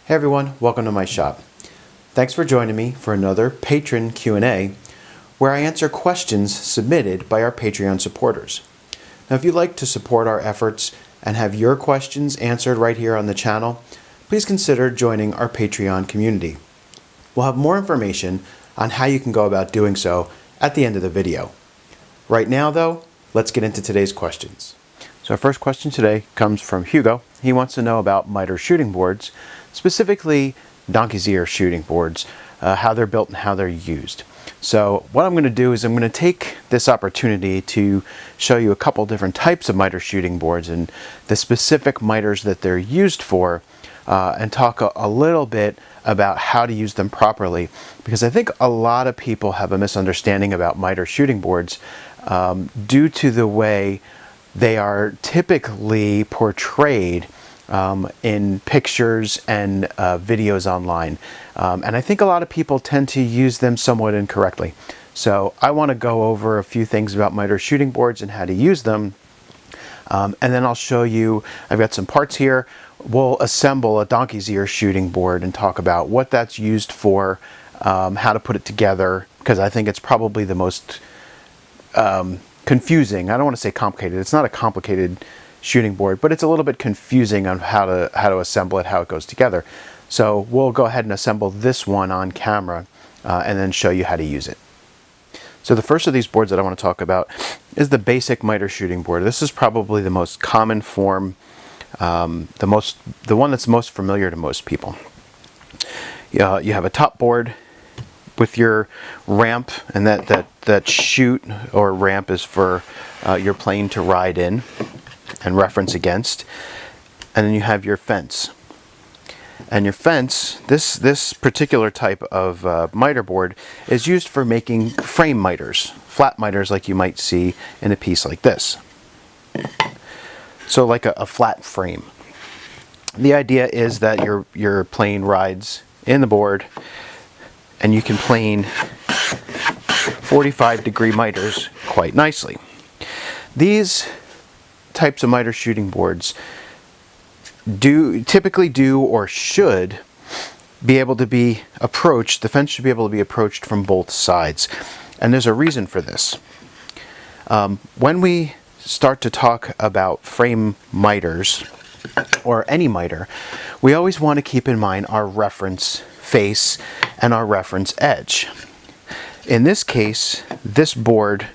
Hey everyone, welcome to my shop. Thanks for joining me for another Patron Q A, where I answer questions submitted by our Patreon supporters. Now, if you'd like to support our efforts and have your questions answered right here on the channel, please consider joining our Patreon community. We'll have more information on how you can go about doing so at the end of the video. Right now, though, let's get into today's questions. So our first question today comes from Hugo. He wants to know about miter shooting boards, specifically donkey's ear shooting boards, how they're built and how they're used. So what I'm going to do is I'm going to take this opportunity to show you a couple different types of miter shooting boards and the specific miters that they're used for, and talk a little bit about how to use them properly, because I think a lot of people have a misunderstanding about miter shooting boards due to the way they are typically portrayed in pictures and videos online. And I think a lot of people tend to use them somewhat incorrectly. So I want to go over a few things about miter shooting boards and how to use them. And then I'll show you, I've got some parts here. We'll assemble a donkey's ear shooting board and talk about what that's used for, how to put it together, because I think it's probably the most confusing. I don't want to say complicated. It's not a complicated shooting board, but it's a little bit confusing on how to assemble it, how it goes together. So we'll go ahead and assemble this one on camera and then show you how to use it. So the first of these boards that I want to talk about is the basic miter shooting board. This is probably the most common form, the one that's most familiar to most people. You have a top board with your ramp, and that chute or ramp is for your plane to ride in and reference against. And then you have your fence. And your fence, this particular type of miter board is used for making frame miters, flat miters like you might see in a piece like this. So like a flat frame. The idea is that your plane rides in the board, and you can plane 45-degree miters quite nicely. These types of miter shooting boards typically do or should be able to be approached, the fence should be able to be approached from both sides. And there's a reason for this. When we start to talk about frame miters, or any miter, we always want to keep in mind our reference face and our reference edge. In this case, this board,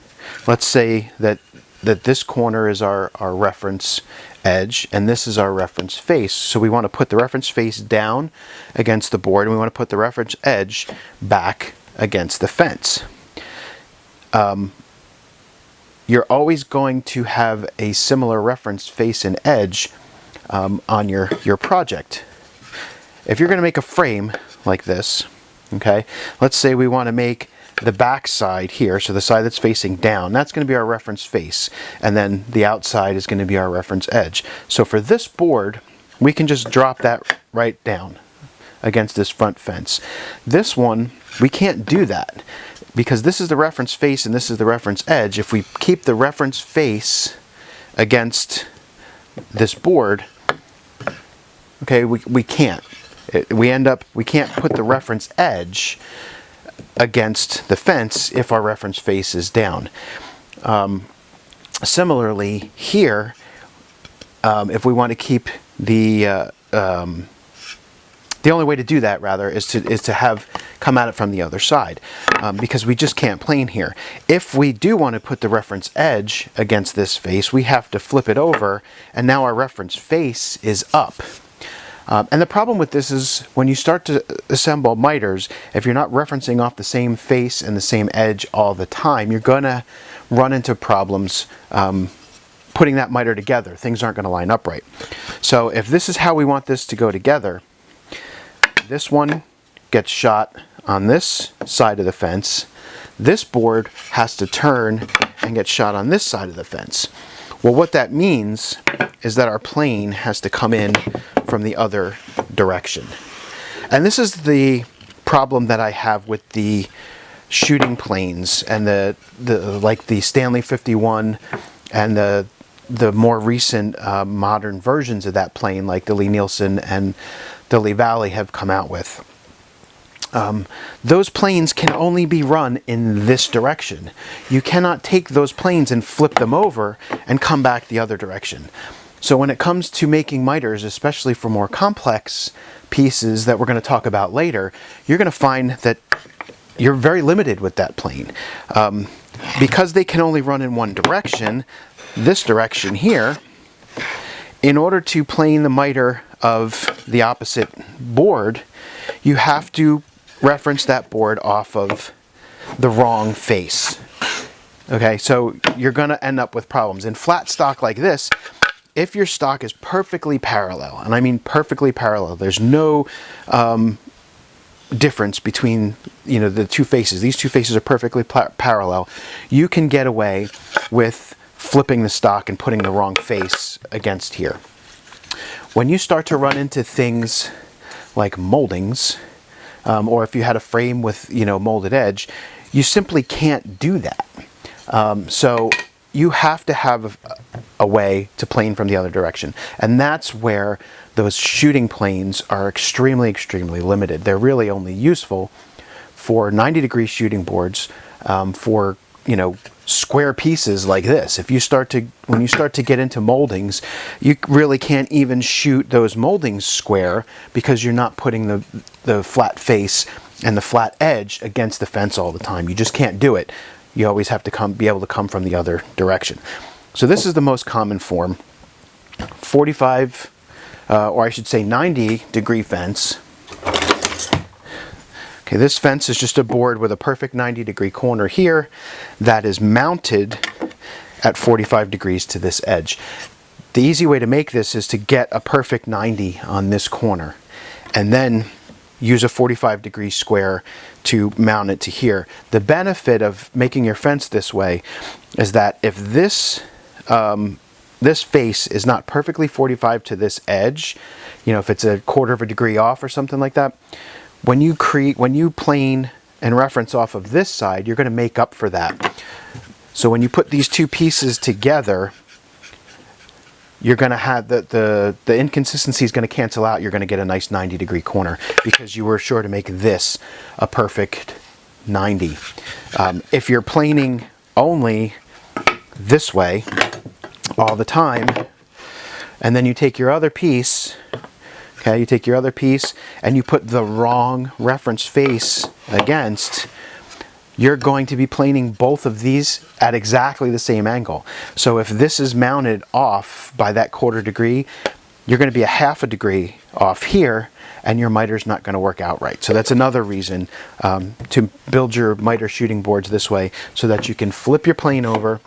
let's say that this corner is our reference edge and this is our reference face. So we want to put the reference face down against the board, and we want to put the reference edge back against the fence. You're always going to have a similar reference face and edge on your project. If you're going to make a frame like this, okay, let's say we want to make the back side here, so the side that's facing down, that's going to be our reference face, and then the outside is going to be our reference edge. So for this board, we can just drop that right down against this front fence. This one, we can't do that because this is the reference face and this is the reference edge. If we keep the reference face against this board, okay, we can't. We can't put the reference edge against the fence if our reference face is down. Similarly here, if we want to keep the only way to do that rather is to have come at it from the other side, because we just can't plane here. If we do want to put the reference edge against this face, we have to flip it over, and now our reference face is up. And the problem with this is when you start to assemble miters, if you're not referencing off the same face and the same edge all the time, you're going to run into problems putting that miter together. Things aren't going to line up right. So if this is how we want this to go together, this one gets shot on this side of the fence. This board has to turn and get shot on this side of the fence. Well, what that means is that our plane has to come in from the other direction. And this is the problem that I have with the shooting planes and like the Stanley 51 and the more recent modern versions of that plane, like the Lee Nielsen and the Lee Valley have come out with. Those planes can only be run in this direction. You cannot take those planes and flip them over and come back the other direction. So when it comes to making miters, especially for more complex pieces that we're going to talk about later, you're going to find that you're very limited with that plane. Because they can only run in one direction, this direction here, in order to plane the miter of the opposite board, you have to reference that board off of the wrong face. Okay, so you're going to end up with problems. In flat stock like this, if your stock is perfectly parallel, and I mean perfectly parallel, there's no difference between, you know, the two faces. These two faces are perfectly parallel. You can get away with flipping the stock and putting the wrong face against here. When you start to run into things like moldings, or if you had a frame with, you know, molded edge, you simply can't do that. So you have to have a way to plane from the other direction. And that's where those shooting planes are extremely, extremely limited. They're really only useful for 90-degree shooting boards, for, you know, square pieces like this. When you start to get into moldings, you really can't even shoot those moldings square because you're not putting the flat face and the flat edge against the fence all the time. You just can't do it. You always have to be able to come from the other direction. So this is the most common form. 45, or I should say 90-degree fence. Okay, this fence is just a board with a perfect 90-degree corner here that is mounted at 45 degrees to this edge. The easy way to make this is to get a perfect 90 on this corner and then use a 45-degree square to mount it to here. The benefit of making your fence this way is that if this this face is not perfectly 45 to this edge, you know, if it's a quarter of a degree off or something like that, when you plane and reference off of this side, you're going to make up for that. So when you put these two pieces together, you're going to have the inconsistency is going to cancel out. You're going to get a nice 90-degree corner because you were sure to make this a perfect 90. If you're planing only this way all the time, and then you take your other piece, okay, you take your other piece and you put the wrong reference face against, you're going to be planing both of these at exactly the same angle. So if this is mounted off by that quarter degree, you're going to be a half a degree off here, and your miter's not going to work out right. So that's another reason to build your miter shooting boards this way, so that you can flip your plane over,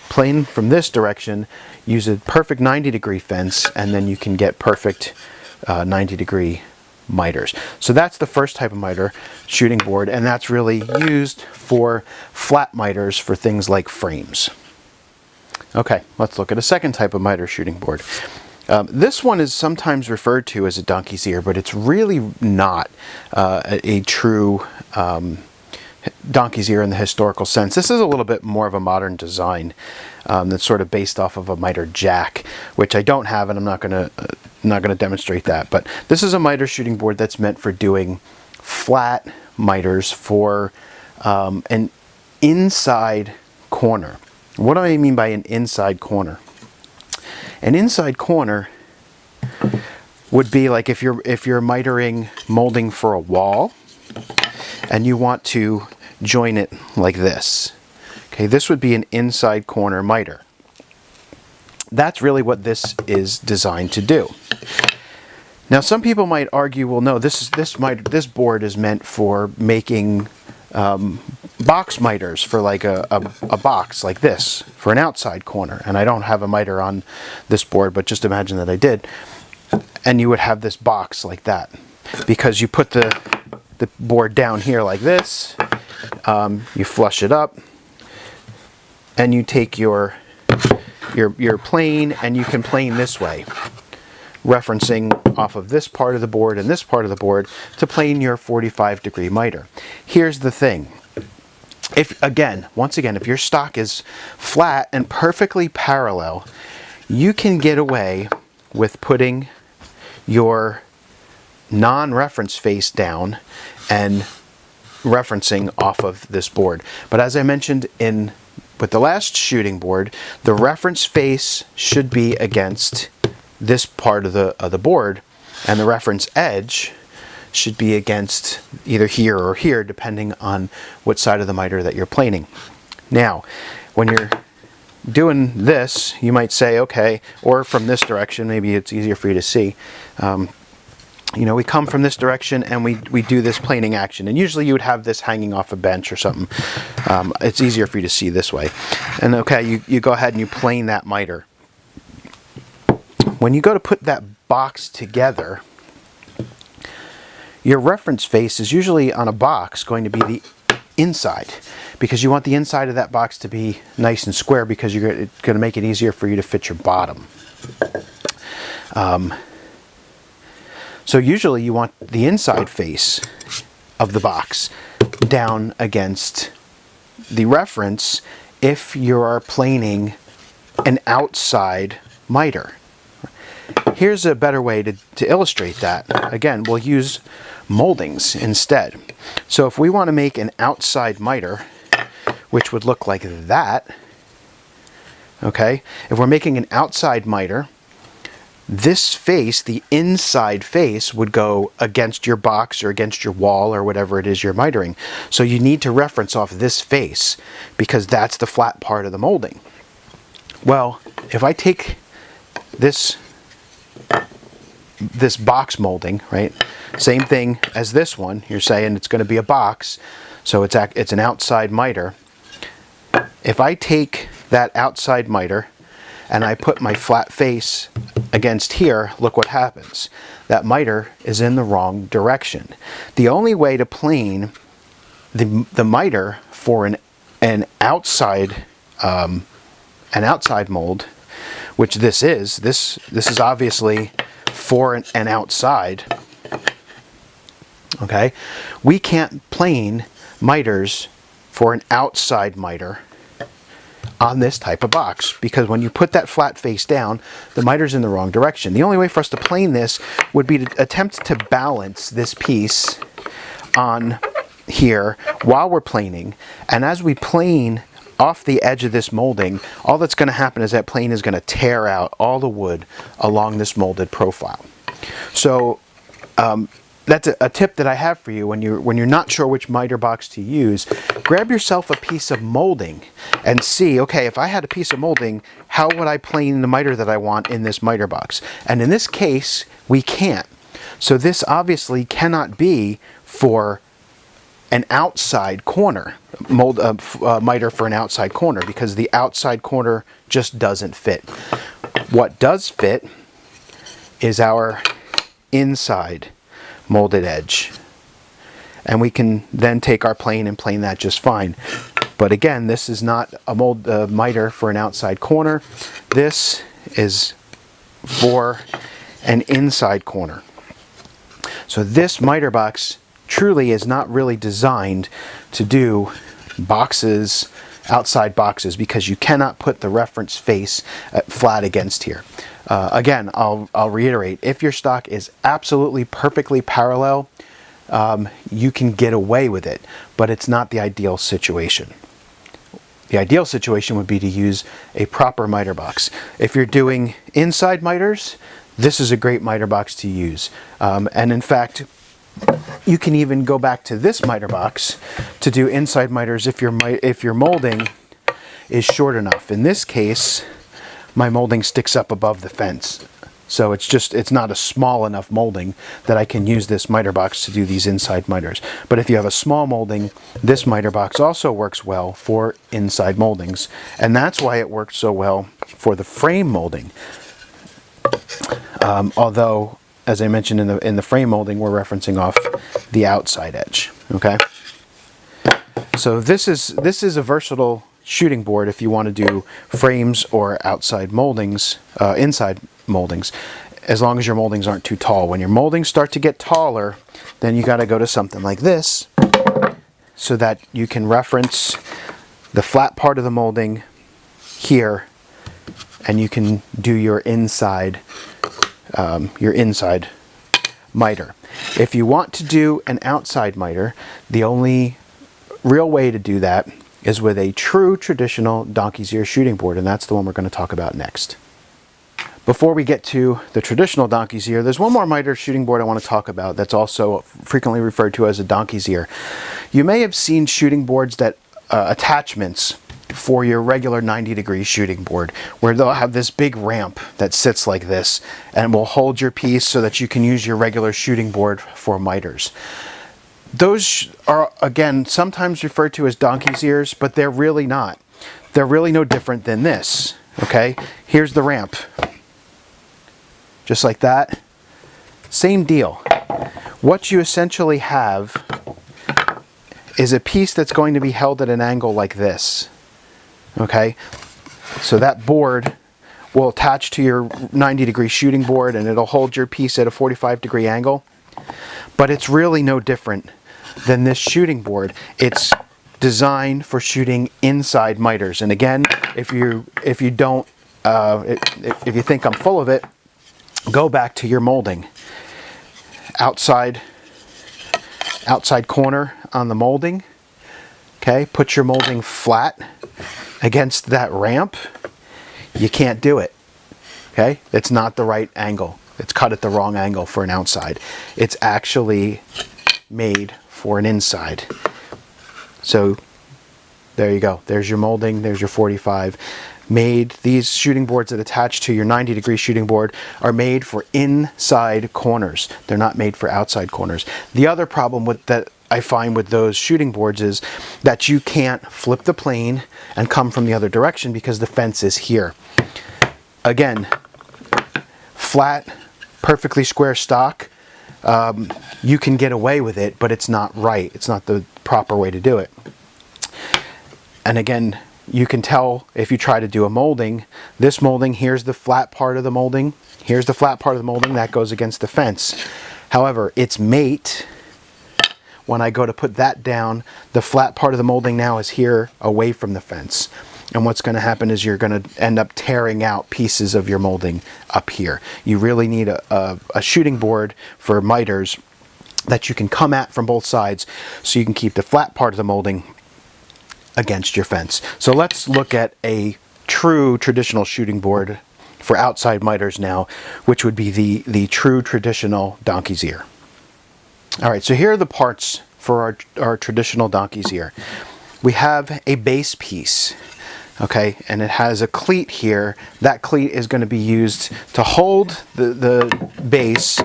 plane from this direction, use a perfect 90-degree fence, and then you can get perfect 90-degree miters. So that's the first type of miter shooting board, and that's really used for flat miters for things like frames. Okay, let's look at a second type of miter shooting board. This one is sometimes referred to as a donkey's ear, but it's really not a true donkey's ear in the historical sense. This is a little bit more of a modern design that's sort of based off of a miter jack, which I don't have, and I'm not going to demonstrate that. But this is a miter shooting board that's meant for doing flat miters for an inside corner. What do I mean by an inside corner? An inside corner would be like if you're mitering molding for a wall and you want to join it like this. Okay, this would be an inside corner miter. That's really what this is designed to do. Now, some people might argue, well, no, this board is meant for making box miters for like a box like this for an outside corner. And I don't have a miter on this board, but just imagine that I did. And you would have this box like that because you put the board down here like this, you flush it up, and you take your plane and you can plane this way, referencing off of this part of the board and this part of the board to plane your 45-degree miter. Here's the thing. Once again, if your stock is flat and perfectly parallel, you can get away with putting your non-reference face down and referencing off of this board. But as I mentioned with the last shooting board, the reference face should be against this part of the board, and the reference edge should be against either here or here, depending on what side of the miter that you're planing. Now, when you're doing this, you might say, okay, or from this direction, maybe it's easier for you to see. You know, we come from this direction and we do this planing action, and usually you would have this hanging off a bench or something. It's easier for you to see this way. And okay, you go ahead and you plane that miter. When you go to put that box together, your reference face is usually on a box going to be the inside, because you want the inside of that box to be nice and square, because it's going to make it easier for you to fit your bottom. So usually you want the inside face of the box down against the reference if you are planing an outside miter. Here's a better way to illustrate that. Again, we'll use moldings instead. So if we want to make an outside miter, which would look like that, okay, if we're making an outside miter, this face, the inside face, would go against your box or against your wall or whatever it is you're mitering. So you need to reference off this face, because that's the flat part of the molding. Well, if I take this box molding, right, same thing as this one, you're saying it's going to be a box, so it's an outside miter. If I take that outside miter and I put my flat face against here, look what happens. That miter is in the wrong direction. The only way to plane the miter for an outside mold, which this is obviously for an outside. Okay, we can't plane miters for an outside miter on this type of box, because when you put that flat face down, the miter's in the wrong direction. The only way for us to plane this would be to attempt to balance this piece on here while we're planing, and as we plane off the edge of this molding, all that's going to happen is that plane is going to tear out all the wood along this molded profile. So that's a tip that I have for you when you're not sure which miter box to use. Grab yourself a piece of molding and see, okay, if I had a piece of molding, how would I plane the miter that I want in this miter box? And in this case, we can't. So this obviously cannot be for an outside corner, miter for an outside corner, because the outside corner just doesn't fit. What does fit is our inside molded edge, and we can then take our plane and plane that just fine. But again, this is not a miter for an outside corner. This is for an inside corner. So this miter box truly is not really designed to do boxes, outside boxes, because you cannot put the reference face flat against here. Again, I'll reiterate, if your stock is absolutely perfectly parallel, you can get away with it, but it's not the ideal situation. The ideal situation would be to use a proper miter box. If you're doing inside miters, this is a great miter box to use. And in fact, you can even go back to this miter box to do inside miters if your molding is short enough. In this case, my molding sticks up above the fence, so it's not a small enough molding that I can use this miter box to do these inside miters. But if you have a small molding, this miter box also works well for inside moldings, and that's why it works so well for the frame molding. Although, as I mentioned, in the frame molding, we're referencing off the outside edge. Okay, so this is a versatile shooting board if you want to do frames or outside moldings, inside moldings, as long as your moldings aren't too tall. When your moldings start to get taller, then you got to go to something like this, so that you can reference the flat part of the molding here, and you can do your inside miter. If you want to do an outside miter, the only real way to do that is with a true traditional donkey's ear shooting board, and that's the one we're going to talk about next. Before we get to the traditional donkey's ear, there's one more miter shooting board I want to talk about that's also frequently referred to as a donkey's ear. You may have seen shooting boards that attachments for your regular 90-degree shooting board, where they'll have this big ramp that sits like this and will hold your piece so that you can use your regular shooting board for miters. Those are, again, sometimes referred to as donkey's ears, but they're really not. They're really no different than this, okay? Here's the ramp. Just like that. Same deal. What you essentially have is a piece that's going to be held at an angle like this, okay? So that board will attach to your 90-degree shooting board and it'll hold your piece at a 45-degree angle, but it's really no different than this shooting board. It's designed for shooting inside miters. And again, if you think I'm full of it, go back to your molding. Outside corner on the molding. Okay, put your molding flat against that ramp. You can't do it. Okay, it's not the right angle. It's cut at the wrong angle for an outside. It's actually made for an inside. So there you go. There's your molding. There's your 45. These shooting boards that attach to your 90-degree shooting board are made for inside corners. They're not made for outside corners. The other problem that I find with those shooting boards is that you can't flip the plane and come from the other direction because the fence is here. Again, flat, perfectly square stock, you can get away with it, but it's not right. It's not the proper way to do it. And again, you can tell if you try to do a molding, this molding, here's the flat part of the molding, here's the flat part of the molding, that goes against the fence. However, its mate, when I go to put that down, the flat part of the molding now is here away from the fence. And what's going to happen is you're going to end up tearing out pieces of your molding up here. You really need a shooting board for miters that you can come at from both sides so you can keep the flat part of the molding against your fence. So let's look at a true traditional shooting board for outside miters now, which would be the true traditional donkey's ear. All right, so here are the parts for our traditional donkey's ear. We have a base piece, okay, and it has a cleat here. That cleat is going to be used to hold the base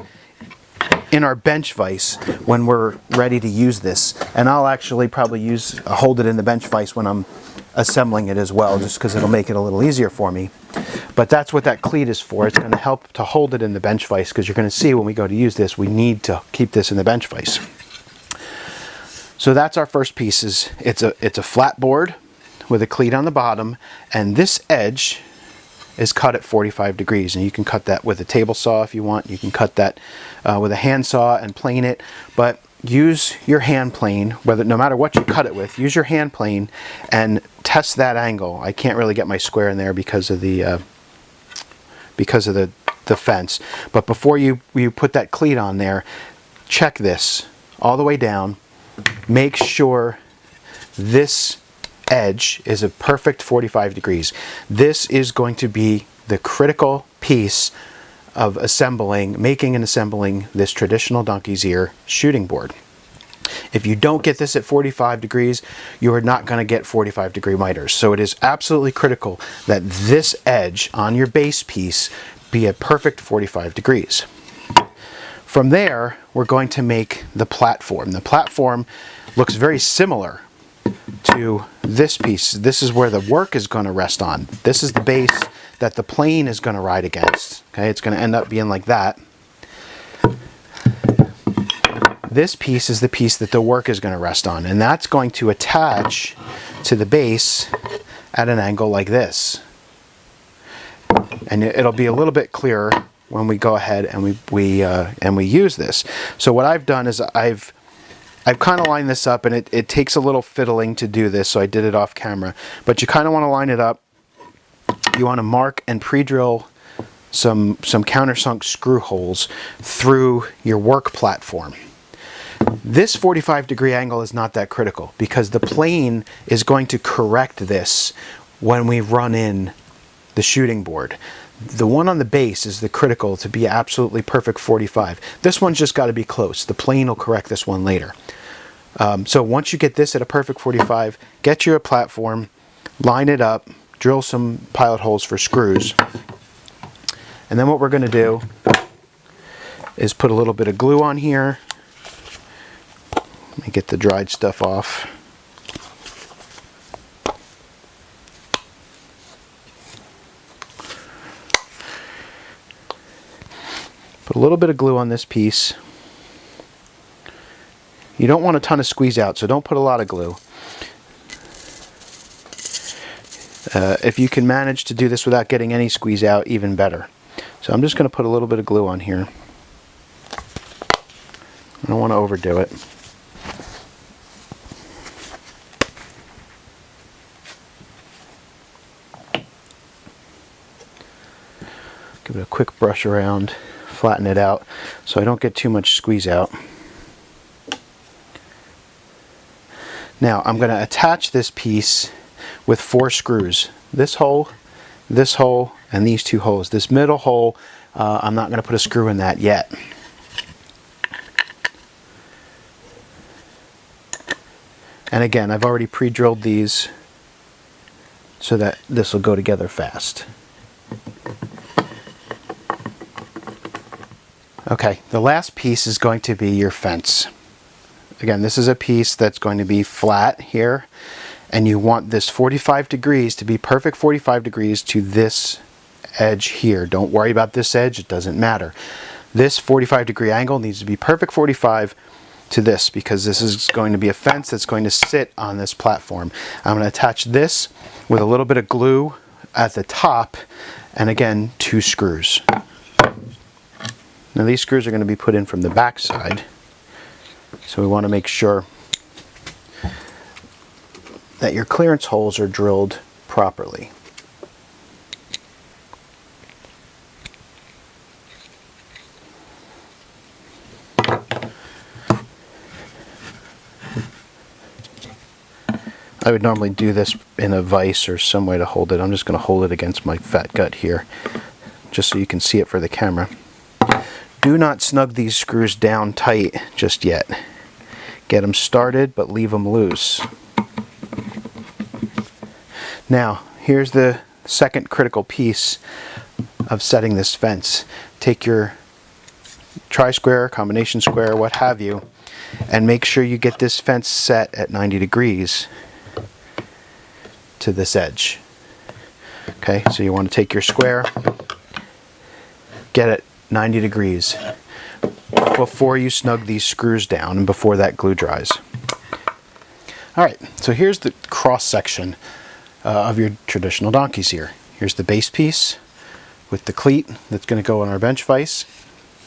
in our bench vise when we're ready to use this. And I'll actually probably hold it in the bench vise when I'm assembling it as well, just because it'll make it a little easier for me. But that's what that cleat is for. It's going to help to hold it in the bench vise, because you're going to see when we go to use this, we need to keep this in the bench vise. So that's our first piece. It's a flat board with a cleat on the bottom, and this edge is cut at 45 degrees, and you can cut that with a table saw if you want. You can cut that with a hand saw and plane it, but use your hand plane, no matter what you cut it with, use your hand plane and test that angle. I can't really get my square in there because of the fence, but before you put that cleat on there, check this all the way down. Make sure this edge is a perfect 45 degrees. This is going to be the critical piece of making and assembling this traditional donkey's ear shooting board. If you don't get this at 45 degrees, you are not going to get 45 degree miters. So it is absolutely critical that this edge on your base piece be a perfect 45 degrees. From there, we're going to make the platform. The platform looks very similar to this piece. This is where the work is going to rest on. This is the base that the plane is going to ride against. Okay, it's going to end up being like that. This piece is the piece that the work is going to rest on, and that's going to attach to the base at an angle like this. And it'll be a little bit clearer when we go ahead and we use this. So what I've done is I've kind of lined this up, and it takes a little fiddling to do this, so I did it off camera. But you kind of want to line it up. You want to mark and pre-drill some countersunk screw holes through your work platform. This 45-degree angle is not that critical because the plane is going to correct this when we run in the shooting board. The one on the base is the critical to be absolutely perfect 45. This one's just got to be close. The plane will correct this one later. So once you get this at a perfect 45, get you a platform, line it up, drill some pilot holes for screws. And then what we're going to do is put a little bit of glue on here. Let me get the dried stuff off. Put a little bit of glue on this piece. You don't want a ton of squeeze out, so don't put a lot of glue. If you can manage to do this without getting any squeeze out, even better. So I'm just going to put a little bit of glue on here. I don't want to overdo it. Give it a quick brush around, flatten it out so I don't get too much squeeze out. Now I'm going to attach this piece with 4 screws. This hole, and these 2 holes. This middle hole, I'm not going to put a screw in that yet. And again, I've already pre-drilled these so that this will go together fast. Okay, the last piece is going to be your fence. Again, this is a piece that's going to be flat here, and you want this 45 degrees to be perfect 45 degrees to this edge here. Don't worry about this edge, it doesn't matter. This 45-degree angle needs to be perfect 45 to this because this is going to be a fence that's going to sit on this platform. I'm going to attach this with a little bit of glue at the top, and again, 2 screws. Now these screws are going to be put in from the back side, so we want to make sure that your clearance holes are drilled properly. I would normally do this in a vise or some way to hold it. I'm just going to hold it against my fat gut here, just so you can see it for the camera. Do not snug these screws down tight just yet. Get them started, but leave them loose. Now, here's the second critical piece of setting this fence. Take your tri-square, combination square, what have you, and make sure you get this fence set at 90 degrees to this edge. Okay, so you want to take your square, get it 90 degrees before you snug these screws down and before that glue dries. Alright, so here's the cross section of your traditional donkeys here. Here's the base piece with the cleat that's going to go on our bench vise.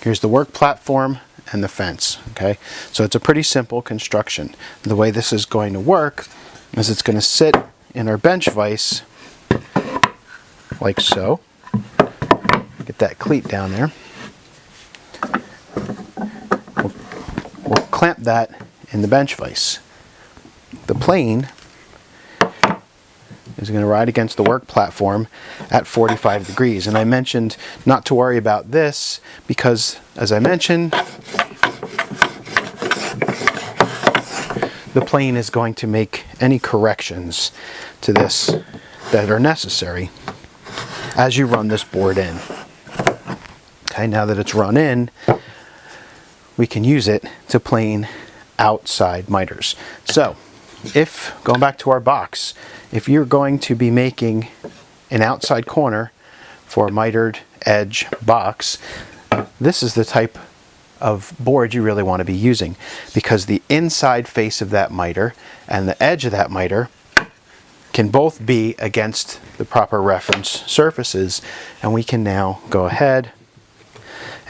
Here's the work platform and the fence. Okay, so it's a pretty simple construction. The way this is going to work is it's going to sit in our bench vise like so. Get that cleat down there. We'll clamp that in the bench vise. The plane is going to ride against the work platform at 45 degrees. And I mentioned not to worry about this because, as I mentioned, the plane is going to make any corrections to this that are necessary as you run this board in. Okay, now that it's run in, we can use it to plane outside miters. So, going back to our box, if you're going to be making an outside corner for a mitered edge box, this is the type of board you really want to be using, because the inside face of that miter and the edge of that miter can both be against the proper reference surfaces, and we can now go ahead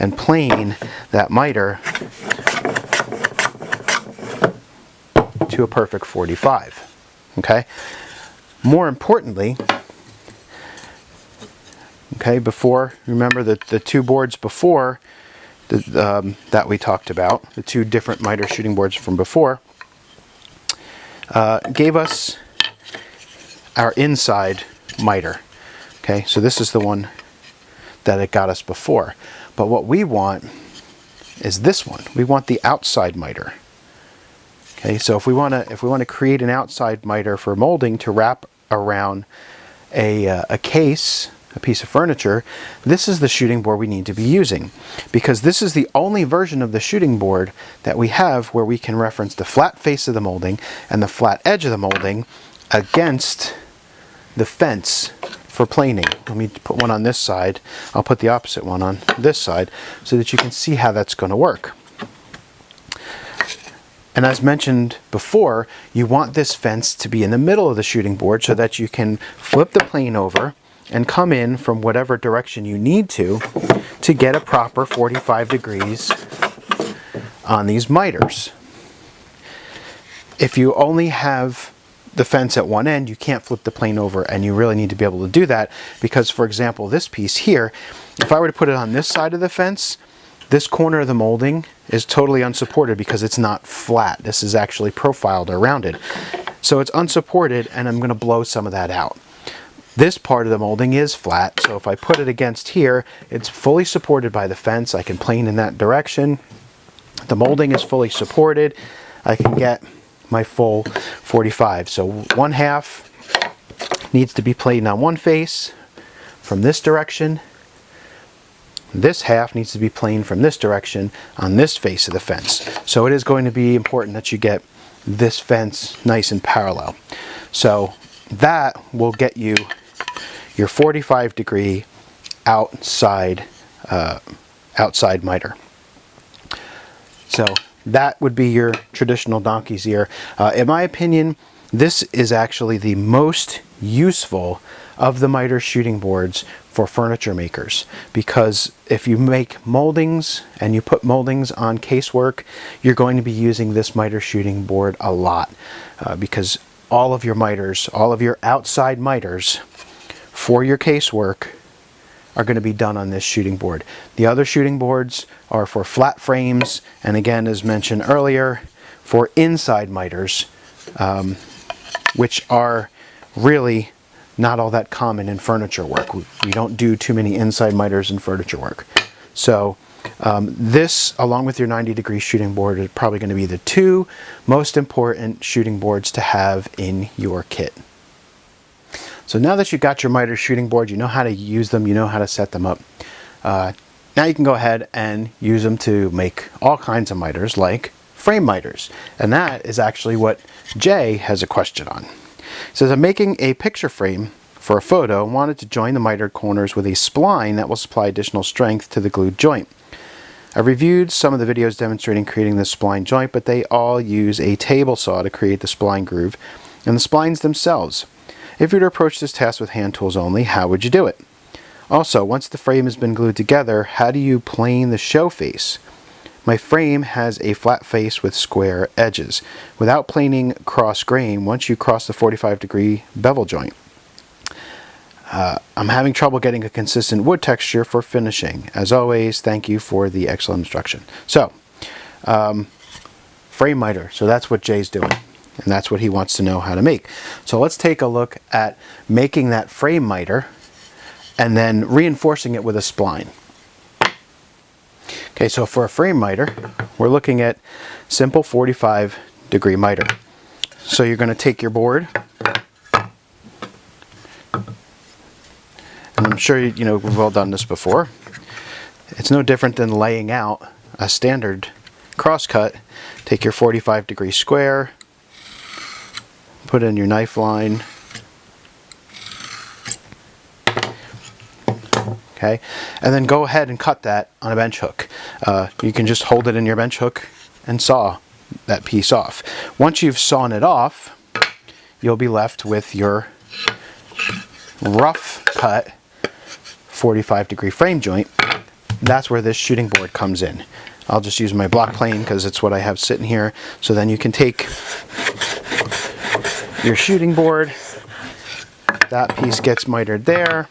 and plane that miter to a perfect 45. Okay? More importantly, Okay, before, remember that the two boards before that we talked about, the two different miter shooting boards from before, gave us our inside miter. Okay, so this is the one that it got us before. But what we want is this one. We want the outside miter. Okay, so if we want to create an outside miter for molding to wrap around a case, a piece of furniture, this is the shooting board we need to be using, because this is the only version of the shooting board that we have where we can reference the flat face of the molding and the flat edge of the molding against the fence for planing. Let me put one on this side. I'll put the opposite one on this side so that you can see how that's going to work. And as mentioned before, you want this fence to be in the middle of the shooting board so that you can flip the plane over and come in from whatever direction you need to get a proper 45 degrees on these miters. If you only have the fence at one end, you can't flip the plane over, and you really need to be able to do that because, for example, this piece here, if I were to put it on this side of the fence, this corner of the molding is totally unsupported because it's not flat. This is actually profiled or rounded. So it's unsupported, and I'm going to blow some of that out. This part of the molding is flat, so if I put it against here, it's fully supported by the fence. I can plane in that direction. The molding is fully supported. I can get my full 45. So one half needs to be planed on one face from this direction. This half needs to be planed from this direction on this face of the fence. So it is going to be important that you get this fence nice and parallel. So that will get you your 45 degree outside miter. So that would be your traditional donkey's ear. In my opinion, this is actually the most useful of the miter shooting boards for furniture makers, because if you make moldings and you put moldings on casework, you're going to be using this miter shooting board a lot, because all of your miters, all of your outside miters for your casework are going to be done on this shooting board. The other shooting boards are for flat frames, and again, as mentioned earlier, for inside miters, which are really not all that common in furniture work. We don't do too many inside miters in furniture work. So this, along with your 90-degree shooting board, is probably going to be the two most important shooting boards to have in your kit. So now that you've got your miter shooting board, you know how to use them, you know how to set them up. Now you can go ahead and use them to make all kinds of miters, like frame miters. And that is actually what Jay has a question on. He says, I'm making a picture frame for a photo and wanted to join the mitered corners with a spline that will supply additional strength to the glued joint. I reviewed some of the videos demonstrating creating the spline joint, but they all use a table saw to create the spline groove and the splines themselves. If you were to approach this task with hand tools only, how would you do it? Also, once the frame has been glued together, how do you plane the show face? My frame has a flat face with square edges. Without planing cross grain, once you cross the 45-degree bevel joint. I'm having trouble getting a consistent wood texture for finishing. As always, thank you for the excellent instruction. So, frame miter. So that's what Jay's doing. And that's what he wants to know how to make. So let's take a look at making that frame miter and then reinforcing it with a spline. Okay, so for a frame miter, we're looking at simple 45-degree miter. So you're going to take your board, and I'm sure we've all done this before. It's no different than laying out a standard crosscut. Take your 45-degree square, put in your knife line, okay, and then go ahead and cut that on a bench hook. You can just hold it in your bench hook and saw that piece off. Once you've sawn it off, you'll be left with your rough cut 45-degree frame joint. That's where this shooting board comes in. I'll just use my block plane because it's what I have sitting here. So then you can take your shooting board, that piece gets mitered there,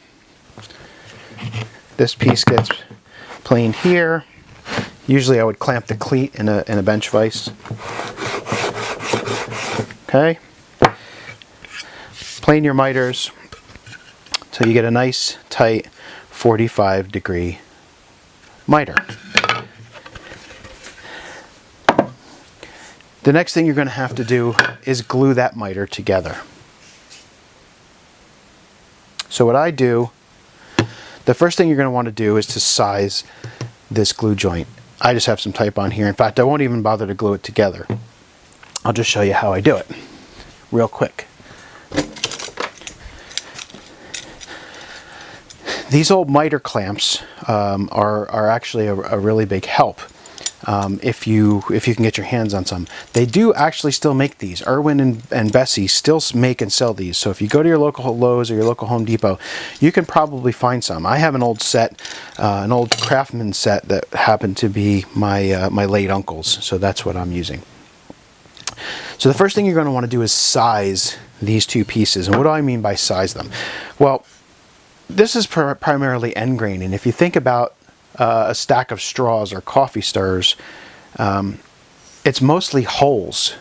this piece gets planed here. Usually I would clamp the cleat in a bench vise. Okay. Plane your miters till you get a nice tight 45-degree miter. The next thing you're going to have to do is glue that miter together. So what I do, the first thing you're going to want to do is to size this glue joint. I just have some type on here. In fact, I won't even bother to glue it together. I'll just show you how I do it real quick. These old miter clamps are actually a really big help if you can get your hands on some. They do actually still make these. Irwin and Bessie still make and sell these. So if you go to your local Lowe's or your local Home Depot, you can probably find some. I have an old set, an old Craftsman set that happened to be my my late uncle's. So that's what I'm using. So the first thing you're going to want to do is size these two pieces. And what do I mean by size them? Well, this is primarily end grain, and if you think about a stack of straws or coffee stirrers, it's mostly holes.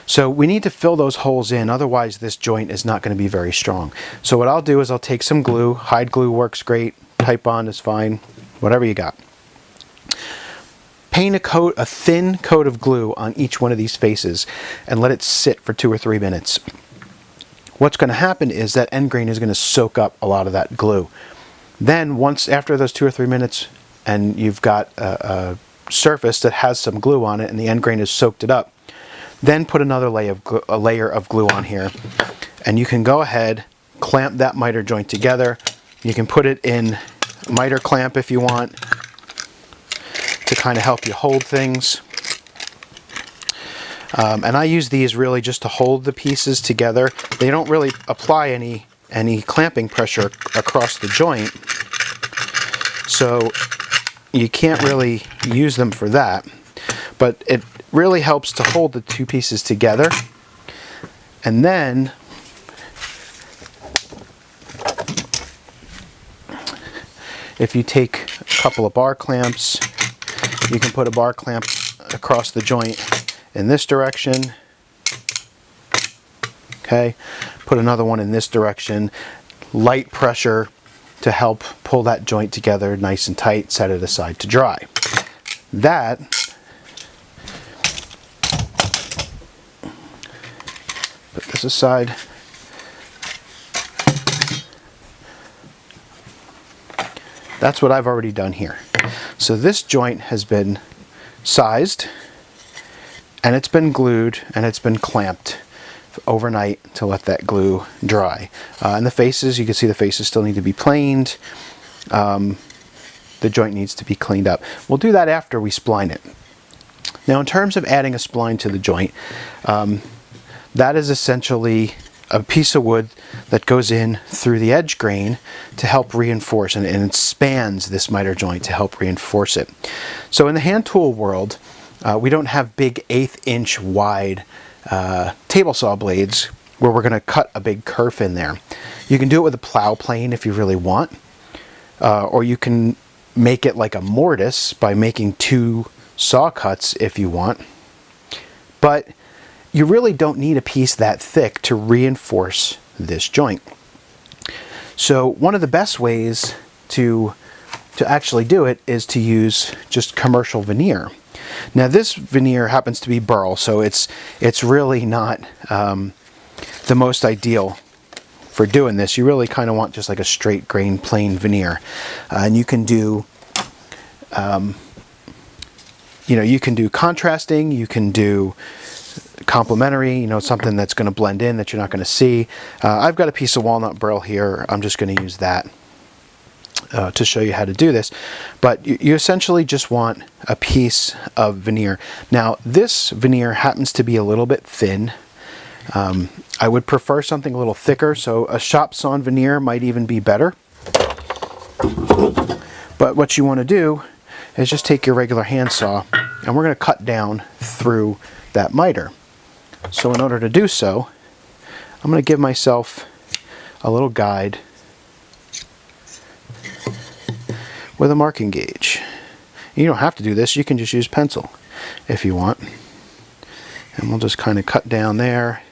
So we need to fill those holes in, otherwise this joint is not going to be very strong. So what I'll do is I'll take some glue. Hide glue works great, Type-On is fine, whatever you got. Paint a thin coat of glue on each one of these faces and let it sit for 2 or 3 minutes. What's going to happen is that end grain is going to soak up a lot of that glue. Then after those 2 or 3 minutes and you've got a surface that has some glue on it and the end grain has soaked it up, then put another layer of glue on here, and you can go ahead, clamp that miter joint together. You can put it in miter clamp if you want to kind of help you hold things. And I use these really just to hold the pieces together. They don't really apply any clamping pressure across the joint, so you can't really use them for that. But it really helps to hold the two pieces together. And then if you take a couple of bar clamps, you can put a bar clamp across the joint in this direction. Okay, put another one in this direction. Light pressure to help pull that joint together nice and tight. Set it aside to dry. That put this aside. That's what I've already done here. So this joint has been sized, and it's been glued, and it's been clamped overnight to let that glue dry. And the faces, you can see the faces still need to be planed. The joint needs to be cleaned up. We'll do that after we spline it. Now, in terms of adding a spline to the joint, that is essentially a piece of wood that goes in through the edge grain to help reinforce, and it spans this miter joint to help reinforce it. So in the hand tool world, we don't have big 1/8 inch wide table saw blades where we're going to cut a big kerf in there. You can do it with a plow plane if you really want, or you can make it like a mortise by making 2 saw cuts if you want. But you really don't need a piece that thick to reinforce this joint. So one of the best ways to actually do it is to use just commercial veneer. Now this veneer happens to be burl, so it's really not the most ideal for doing this. You really kind of want just like a straight grain plain veneer, and you can do you can do contrasting, you can do complementary, something that's going to blend in that you're not going to see. I've got a piece of walnut burl here. I'm just going to use that to show you how to do this. But you essentially just want a piece of veneer. Now this veneer happens to be a little bit thin. I would prefer something a little thicker, so a shop sawn veneer might even be better. But what you want to do is just take your regular handsaw, and we're going to cut down through that miter. So in order to do so, I'm going to give myself a little guide with a marking gauge. You don't have to do this, you can just use pencil if you want. And we'll just kind of cut down there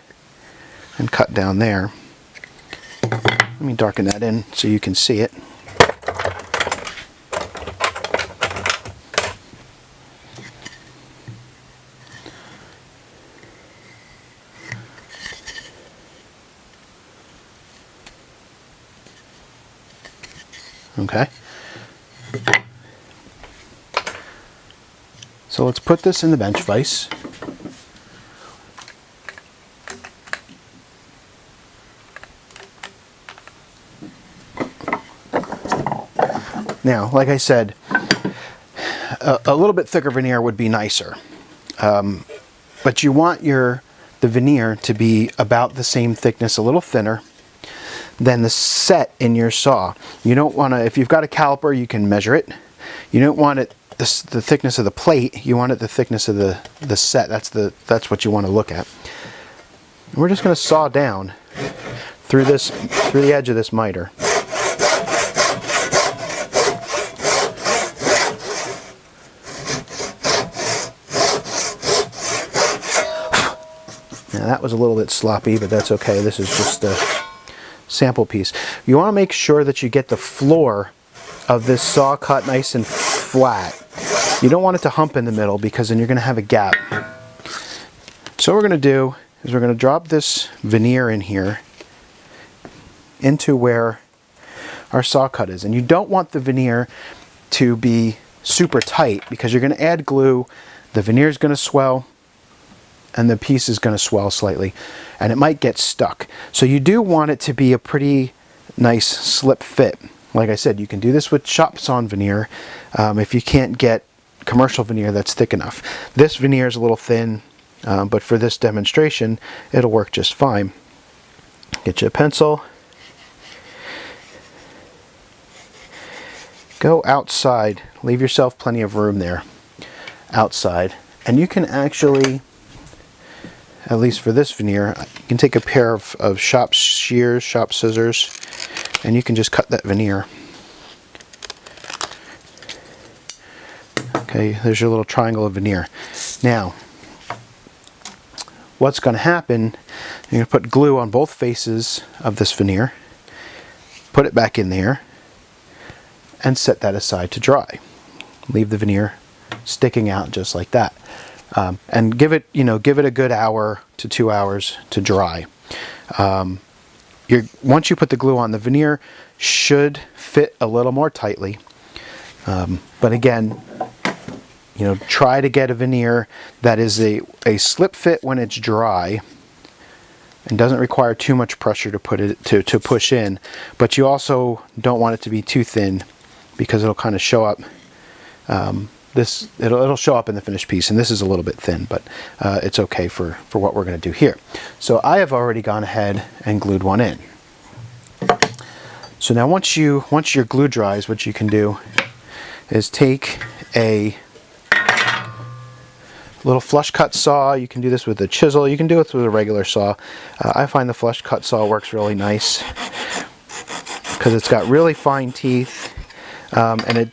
and cut down there. Let me darken that in so you can see it. Okay. So let's put this in the bench vise. Now, like I said, a little bit thicker veneer would be nicer. But you want the veneer to be about the same thickness, a little thinner than the set in your saw. You don't want to, if you've got a caliper, you can measure it. You don't want it the thickness of the plate, you want it the thickness of the set. That's what you want to look at. And we're just going to saw down through the edge of this miter. Now that was a little bit sloppy, but that's okay. This is just a sample piece. You want to make sure that you get the floor of this saw cut nice and flat. You don't want it to hump in the middle because then you're going to have a gap. So what we're going to do is we're going to drop this veneer in here into where our saw cut is. And you don't want the veneer to be super tight because you're going to add glue, the veneer is going to swell, and the piece is going to swell slightly, and it might get stuck. So you do want it to be a pretty nice slip fit. Like I said, you can do this with shop sawn veneer if you can't get commercial veneer that's thick enough. This veneer is a little thin, but for this demonstration, it'll work just fine. Get you a pencil. Go outside. Leave yourself plenty of room there outside. And you can actually, at least for this veneer, you can take a pair of shop shears, shop scissors, and you can just cut that veneer. Okay, there's your little triangle of veneer. Now, what's going to happen, you're going to put glue on both faces of this veneer, put it back in there, and set that aside to dry. Leave the veneer sticking out just like that. And give it a good hour to 2 hours to dry. Once you put the glue on, the veneer should fit a little more tightly. But again, try to get a veneer that is a slip fit when it's dry and doesn't require too much pressure to push in. But you also don't want it to be too thin because it'll kind of show up. It'll show up in the finished piece, and this is a little bit thin, but it's okay for what we're going to do here. So I have already gone ahead and glued one in. So now once your glue dries, what you can do is take a little flush cut saw. You can do this with a chisel. You can do it with a regular saw. I find the flush cut saw works really nice because it's got really fine teeth, and it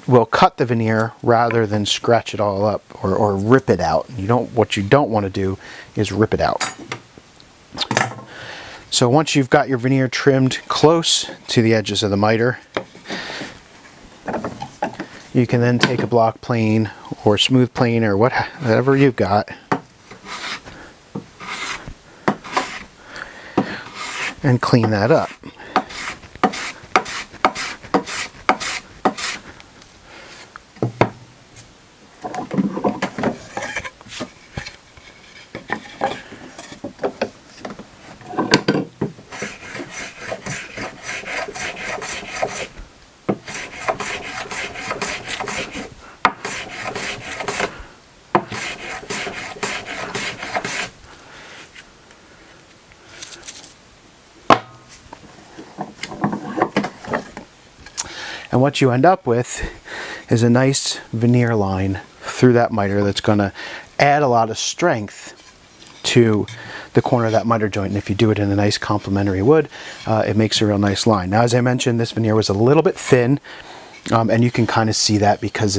will cut the veneer rather than scratch it all up or rip it out. What you don't want to do is rip it out. So once you've got your veneer trimmed close to the edges of the miter, you can then take a block plane or smooth plane or whatever you've got and clean that up. And what you end up with is a nice veneer line through that miter that's going to add a lot of strength to the corner of that miter joint. And if you do it in a nice complementary wood, it makes a real nice line. Now, as I mentioned, this veneer was a little bit thin. And you can kind of see that because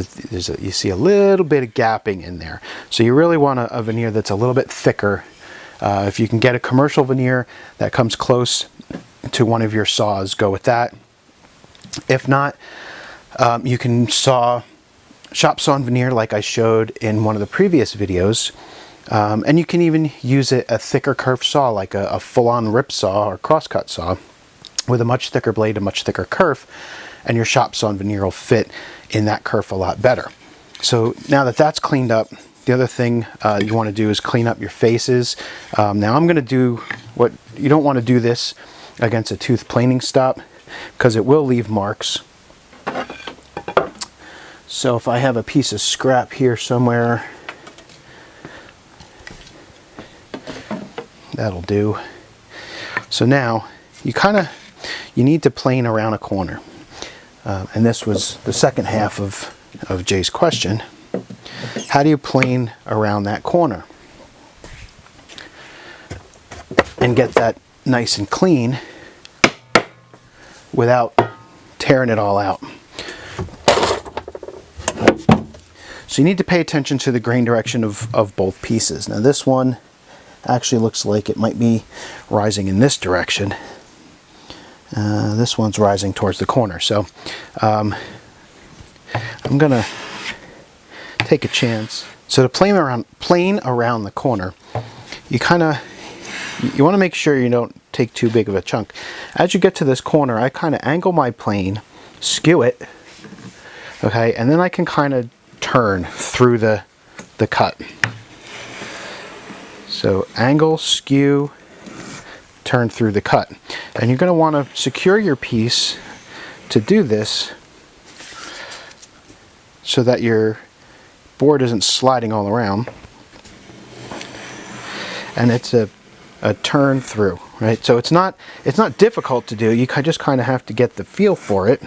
you see a little bit of gapping in there. So you really want a veneer that's a little bit thicker. If you can get a commercial veneer that comes close to one of your saws, go with that. If not, you can shop saw veneer like I showed in one of the previous videos. And you can even use a thicker curved saw, like a full-on rip saw or crosscut saw with a much thicker blade, a much thicker kerf, and your shop saw veneer will fit in that kerf a lot better. So now that that's cleaned up, the other thing you want to do is clean up your faces. Now I'm going to do what you don't want to do this against a tooth planing stop because it will leave marks. So if I have a piece of scrap here somewhere, that'll do. So now you need to plane around a corner. And this was the second half of Jay's question. How do you plane around that corner and get that nice and clean without tearing it all out? So you need to pay attention to the grain direction of both pieces. Now this one actually looks like it might be rising in this direction. This one's rising towards the corner. So I'm gonna take a chance. So to plane around the corner, you want to make sure you don't take too big of a chunk. As you get to this corner, I kind of angle my plane, skew it, okay, and then I can kind of turn through the cut. So angle, skew, turn through the cut. And you're going to want to secure your piece to do this so that your board isn't sliding all around. And it's a turn through, right? So it's not difficult to do. You just kind of have to get the feel for it.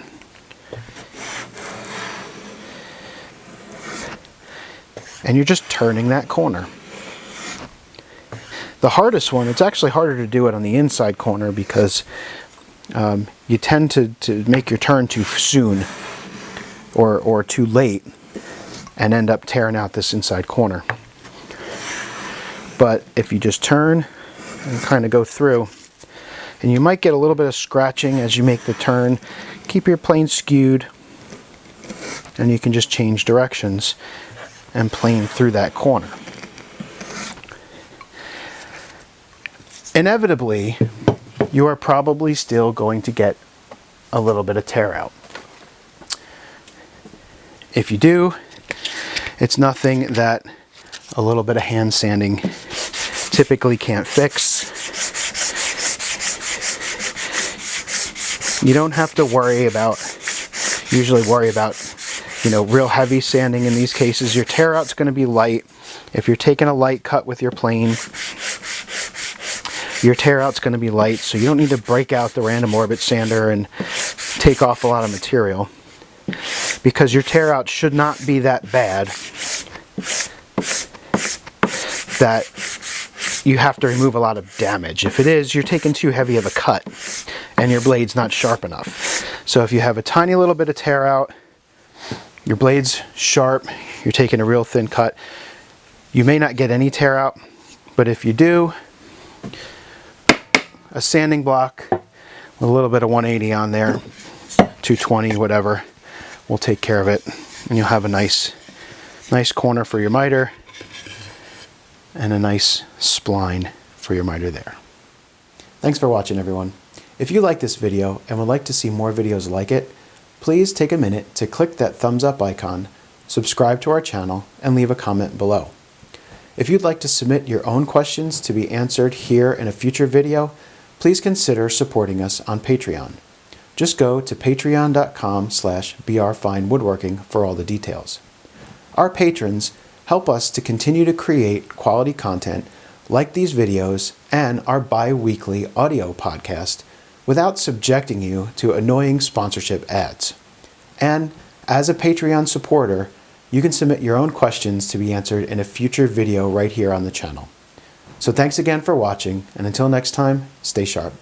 And you're just turning that corner. The hardest one, it's actually harder to do it on the inside corner because you tend to make your turn too soon or too late and end up tearing out this inside corner. But if you just turn and kind of go through, and you might get a little bit of scratching as you make the turn, keep your plane skewed, and you can just change directions and plane through that corner. Inevitably, you are probably still going to get a little bit of tear out. If you do, it's nothing that a little bit of hand sanding typically can't fix. You don't have to usually worry about, real heavy sanding in these cases. Your tear out's going to be light. If you're taking a light cut with your plane, your tear out's going to be light, so you don't need to break out the random orbit sander and take off a lot of material, because your tear out should not be that bad that you have to remove a lot of damage. If it is, you're taking too heavy of a cut and your blade's not sharp enough. So if you have a tiny little bit of tear out, your blade's sharp, you're taking a real thin cut, you may not get any tear out, but if you do, a sanding block with a little bit of 180 on there, 220, whatever, will take care of it, and you'll have a nice corner for your miter and a nice spline for your miter there. Thanks for watching, everyone. If you like this video and would like to see more videos like it, please take a minute to click that thumbs up icon, subscribe to our channel, and leave a comment below. If you'd like to submit your own questions to be answered here in a future video, please consider supporting us on Patreon. Just go to patreon.com/brfinewoodworking for all the details. Our patrons help us to continue to create quality content like these videos and our bi-weekly audio podcast without subjecting you to annoying sponsorship ads. And as a Patreon supporter, you can submit your own questions to be answered in a future video right here on the channel. So thanks again for watching, and until next time, stay sharp.